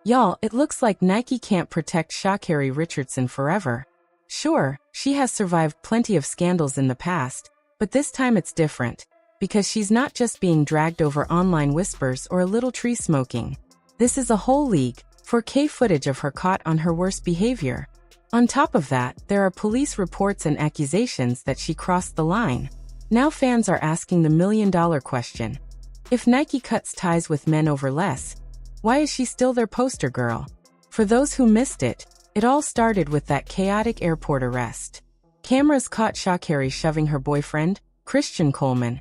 Y'all, it looks like Nike can't protect Sha'Carri Richardson forever. Sure, she has survived plenty of scandals in the past, but this time it's different, because she's not just being dragged over online whispers or a little tree smoking. This is a whole league, 4K footage of her caught on her worst behavior. On top of that, there are police reports and accusations that she crossed the line. Now fans are asking the million-dollar question. If Nike cuts ties with men over less, why is she still their poster girl? For those who missed it, it all started with that chaotic airport arrest. Cameras caught Sha'Carri shoving her boyfriend, Christian Coleman,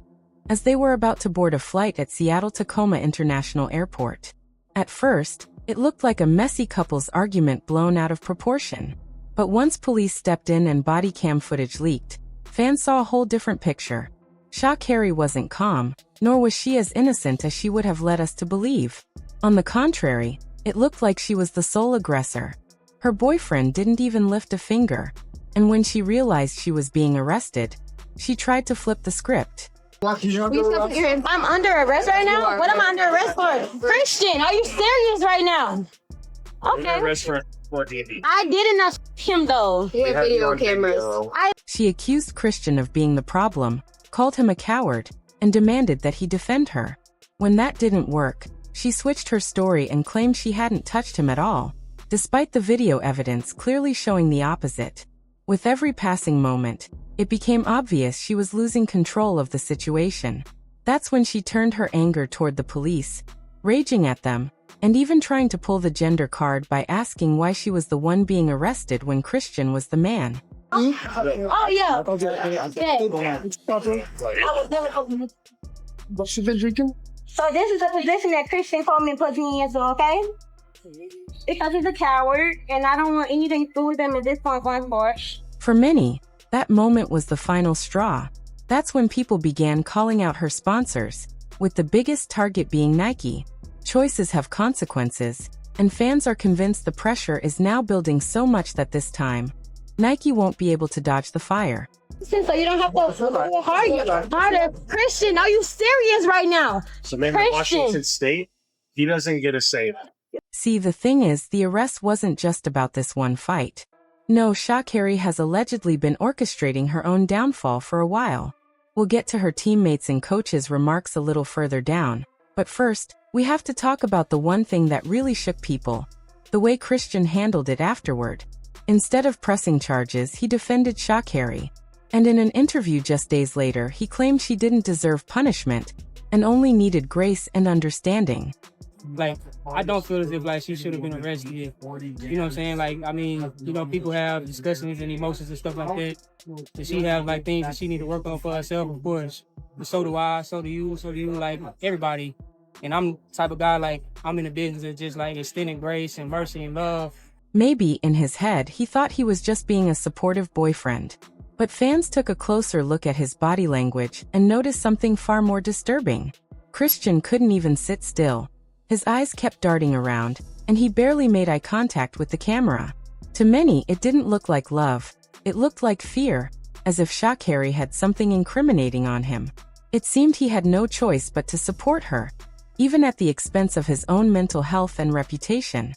as they were about to board a flight at Seattle-Tacoma International Airport. At first, it looked like a messy couple's argument blown out of proportion. But once police stepped in and body cam footage leaked, fans saw a whole different picture. Sha'Carri wasn't calm, nor was she as innocent as she would have led us to believe. On the contrary, it looked like she was the sole aggressor. Her boyfriend didn't even lift a finger, and when she realized she was being arrested, she tried to flip the script. I'm under arrest right now? What am I under arrest for? Christian, are you serious right now? Okay. Arrest for D&D. I didn't know him though. We have video cameras. She accused Christian of being the problem, called him a coward, and demanded that he defend her. When that didn't work, she switched her story and claimed she hadn't touched him at all, despite the video evidence clearly showing the opposite. With every passing moment, it became obvious she was losing control of the situation. That's when she turned her anger toward the police, raging at them, and even trying to pull the gender card by asking why she was the one being arrested when Christian was the man. Oh yeah. What you been drinking? So this is a position that Christian Coleman puts me in, so okay? Because he's a coward, and I don't want anything to do with him at this point going forward. For many, that moment was the final straw. That's when people began calling out her sponsors, with the biggest target being Nike. Choices have consequences, and fans are convinced the pressure is now building so much that this time, Nike won't be able to dodge the fire. So you don't have to harder. Christian, are you serious right now? So maybe Washington State, he doesn't get a say. See, the thing is, the arrest wasn't just about this one fight. No, Sha'Carri has allegedly been orchestrating her own downfall for a while. We'll get to her teammates and coaches' remarks a little further down. But first, we have to talk about the one thing that really shook people: the way Christian handled it afterward. Instead of pressing charges, he defended Sha'Carri. And in an interview just days later, he claimed she didn't deserve punishment and only needed grace and understanding. Like, I don't feel as if, like, she should have been arrested. You know what I'm saying? Like, I mean, you know, people have discussions and emotions and stuff like that. And she have, like, things that she need to work on for herself, of course. But so do I, so do you, like, everybody. And I'm the type of guy, like, I'm in the business of just, like, extending grace and mercy and love. Maybe, in his head, he thought he was just being a supportive boyfriend. But fans took a closer look at his body language and noticed something far more disturbing. Christian couldn't even sit still. His eyes kept darting around, and he barely made eye contact with the camera. To many, it didn't look like love. It looked like fear, as if Sha'Carri had something incriminating on him. It seemed he had no choice but to support her, even at the expense of his own mental health and reputation.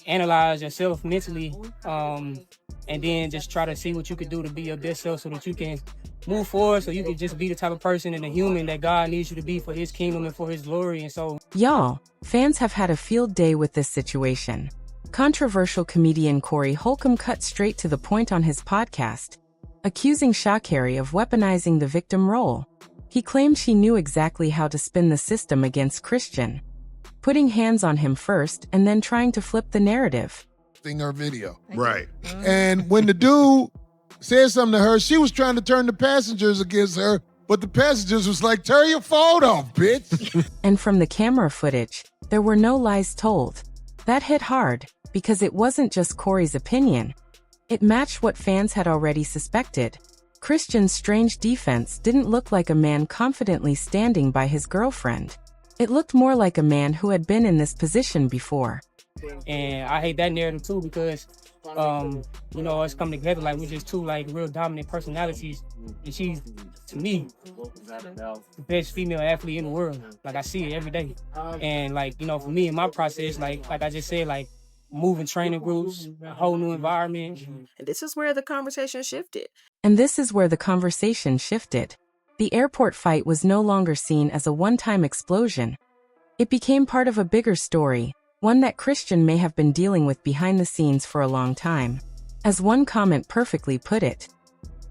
Analyze yourself mentally, and then just try to see what you can do to be your best self so that you can move forward, so you can just be the type of person and a human that God needs you to be for his kingdom and for his glory. And so, y'all, fans have had a field day with this situation. Controversial comedian Corey Holcomb cut straight to the point on his podcast, accusing Sha'Carri of weaponizing the victim role. He claimed she knew exactly how to spin the system against Christian, putting hands on him first and then trying to flip the narrative. Her video. Right. And when the dude said something to her, she was trying to turn the passengers against her, but the passengers was like, turn your phone off, bitch. And from the camera footage, there were no lies told. That hit hard, because it wasn't just Corey's opinion. It matched what fans had already suspected. Christian's strange defense didn't look like a man confidently standing by his girlfriend. It looked more like a man who had been in this position before. And I hate that narrative too because, you know, it's coming together like we're just two like real dominant personalities. And she's, to me, the best female athlete in the world. Like I see it every day. And like, you know, for me in my process, like I just said, like moving training groups, a whole new environment. And this is where the conversation shifted. And this is where the conversation shifted. The airport fight was no longer seen as a one-time explosion. It became part of a bigger story, one that Christian may have been dealing with behind the scenes for a long time. As one comment perfectly put it.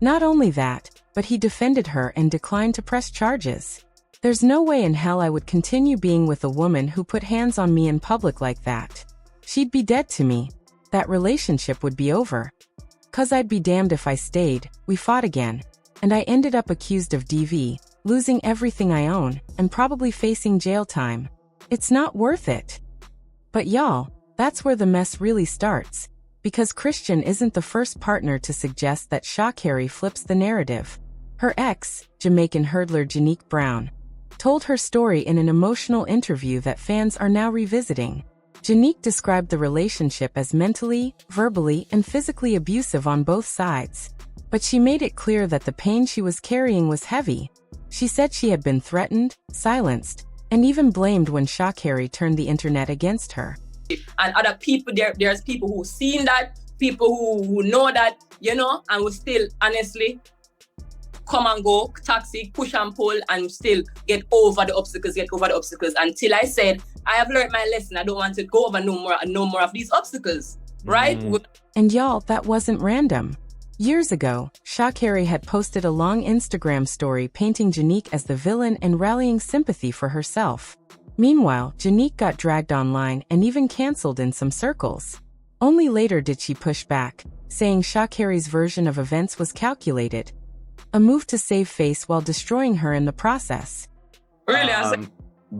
Not only that, but he defended her and declined to press charges. There's no way in hell I would continue being with a woman who put hands on me in public like that. She'd be dead to me. That relationship would be over. 'Cause I'd be damned if I stayed. We fought again. And I ended up accused of DV, losing everything I own, and probably facing jail time. It's not worth it. But y'all, that's where the mess really starts. Because Christian isn't the first partner to suggest that Sha'Carri flips the narrative. Her ex, Jamaican hurdler Janique Brown, told her story in an emotional interview that fans are now revisiting. Janique described the relationship as mentally, verbally, and physically abusive on both sides. But she made it clear that the pain she was carrying was heavy. She said she had been threatened, silenced, and even blamed when Sha'Carri turned the internet against her. And other people, there's people who seen that, people who know that, you know, and will still honestly come and go, toxic, push and pull, and still get over the obstacles, until I said, I have learned my lesson. I don't want to go over no more of these obstacles, right? And y'all, that wasn't random. Years ago, Sha'Carri had posted a long Instagram story painting Janique as the villain and rallying sympathy for herself. Meanwhile, Janique got dragged online and even cancelled in some circles. Only later did she push back, saying Sha'Carri's version of events was calculated. A move to save face while destroying her in the process. Really?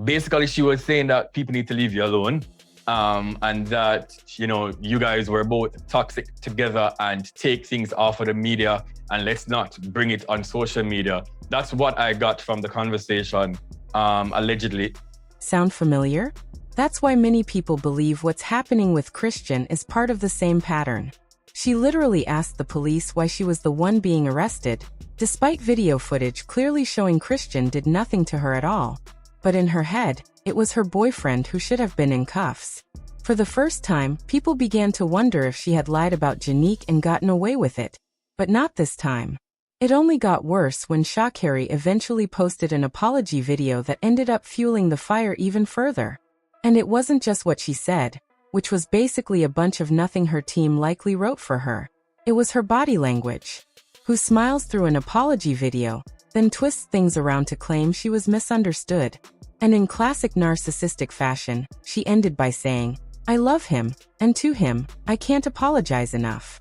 Basically, she was saying that people need to leave you alone. And that, you know, you guys were both toxic together and take things off of the media and let's not bring it on social media. That's what I got from the conversation, allegedly. Sound familiar? That's why many people believe what's happening with Christian is part of the same pattern. She literally asked the police why she was the one being arrested, despite video footage clearly showing Christian did nothing to her at all. But in her head, it was her boyfriend who should have been in cuffs. For the first time, people began to wonder if she had lied about Janique and gotten away with it. But not this time. It only got worse when Sha'Carri eventually posted an apology video that ended up fueling the fire even further. And it wasn't just what she said, which was basically a bunch of nothing her team likely wrote for her. It was her body language. Who smiles through an apology video, then twists things around to claim she was misunderstood. And in classic narcissistic fashion, she ended by saying, I love him, and to him, I can't apologize enough.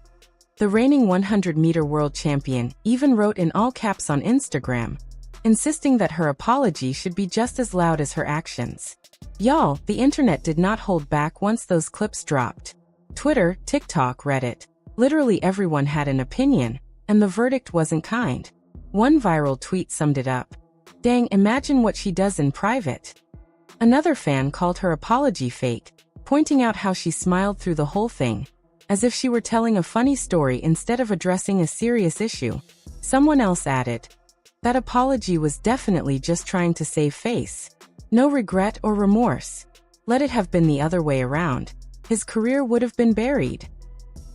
The reigning 100-meter world champion even wrote in all caps on Instagram, insisting that her apology should be just as loud as her actions. Y'all, the internet did not hold back once those clips dropped. Twitter, TikTok, Reddit, literally everyone had an opinion, and the verdict wasn't kind. One viral tweet summed it up. Dang, imagine what she does in private. Another fan called her apology fake, pointing out how she smiled through the whole thing, as if she were telling a funny story instead of addressing a serious issue. Someone else added, that apology was definitely just trying to save face. No regret or remorse. Let it have been the other way around. His career would have been buried.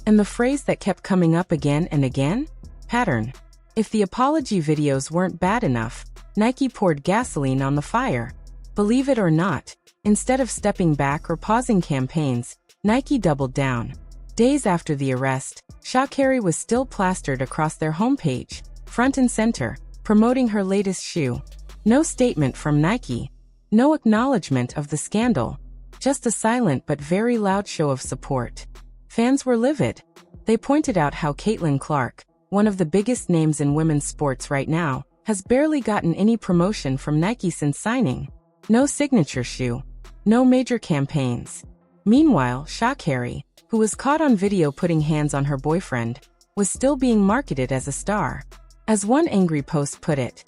And the phrase that kept coming up again and again? Pattern. If the apology videos weren't bad enough, Nike poured gasoline on the fire. Believe it or not, instead of stepping back or pausing campaigns, Nike doubled down. Days after the arrest, Sha'Carri was still plastered across their homepage, front and center, promoting her latest shoe. No statement from Nike. No acknowledgement of the scandal. Just a silent but very loud show of support. Fans were livid. They pointed out how Caitlin Clark, one of the biggest names in women's sports right now, has barely gotten any promotion from Nike since signing. No signature shoe. No major campaigns. Meanwhile, Sha'Carri, who was caught on video putting hands on her boyfriend, was still being marketed as a star. As one angry post put it,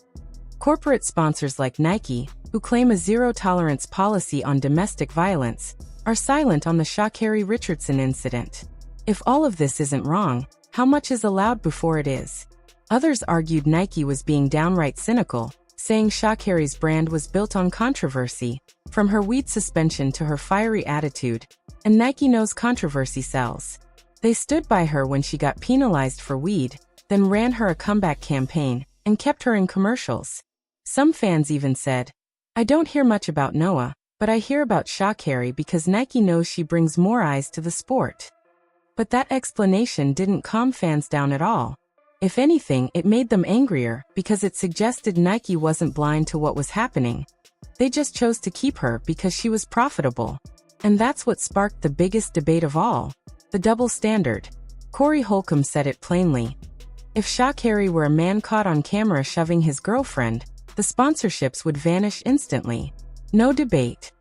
corporate sponsors like Nike, who claim a zero-tolerance policy on domestic violence, are silent on the Sha'Carri Richardson incident. If all of this isn't wrong, how much is allowed before it is? Others argued Nike was being downright cynical, saying Sha'Carri's brand was built on controversy, from her weed suspension to her fiery attitude, and Nike knows controversy sells. They stood by her when she got penalized for weed, then ran her a comeback campaign, and kept her in commercials. Some fans even said, "I don't hear much about Noah, but I hear about Sha'Carri because Nike knows she brings more eyes to the sport." But that explanation didn't calm fans down at all. If anything, it made them angrier because it suggested Nike wasn't blind to what was happening. They just chose to keep her because she was profitable. And that's what sparked the biggest debate of all, the double standard. Corey Holcomb said it plainly. If Sha'Carri were a man caught on camera shoving his girlfriend, the sponsorships would vanish instantly. No debate.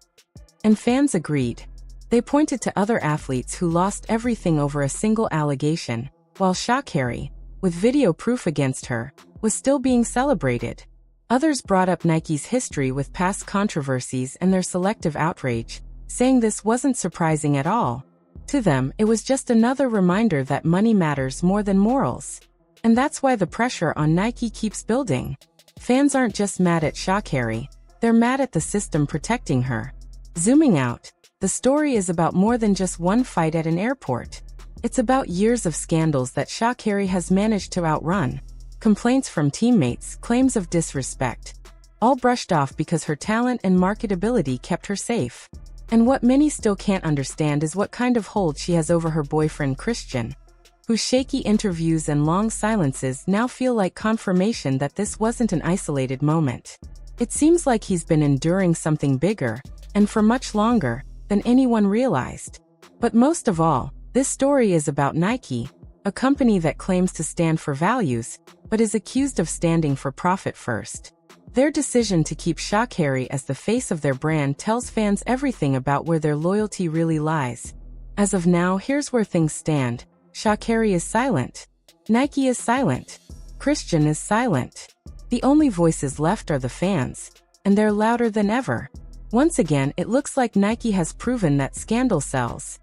And fans agreed. They pointed to other athletes who lost everything over a single allegation, while Sha'Carri, with video proof against her, was still being celebrated. Others brought up Nike's history with past controversies and their selective outrage, saying this wasn't surprising at all. To them, it was just another reminder that money matters more than morals. And that's why the pressure on Nike keeps building. Fans aren't just mad at Sha'Carri, they're mad at the system protecting her. Zooming out, the story is about more than just one fight at an airport. It's about years of scandals that Sha'Carri has managed to outrun. Complaints from teammates, claims of disrespect. All brushed off because her talent and marketability kept her safe. And what many still can't understand is what kind of hold she has over her boyfriend Christian, whose shaky interviews and long silences now feel like confirmation that this wasn't an isolated moment. It seems like he's been enduring something bigger, and for much longer, than anyone realized. But most of all, this story is about Nike, a company that claims to stand for values, but is accused of standing for profit first. Their decision to keep Sha'Carri as the face of their brand tells fans everything about where their loyalty really lies. As of now, here's where things stand. Sha'Carri is silent. Nike is silent. Christian is silent. The only voices left are the fans, and they're louder than ever. Once again, it looks like Nike has proven that scandal sells.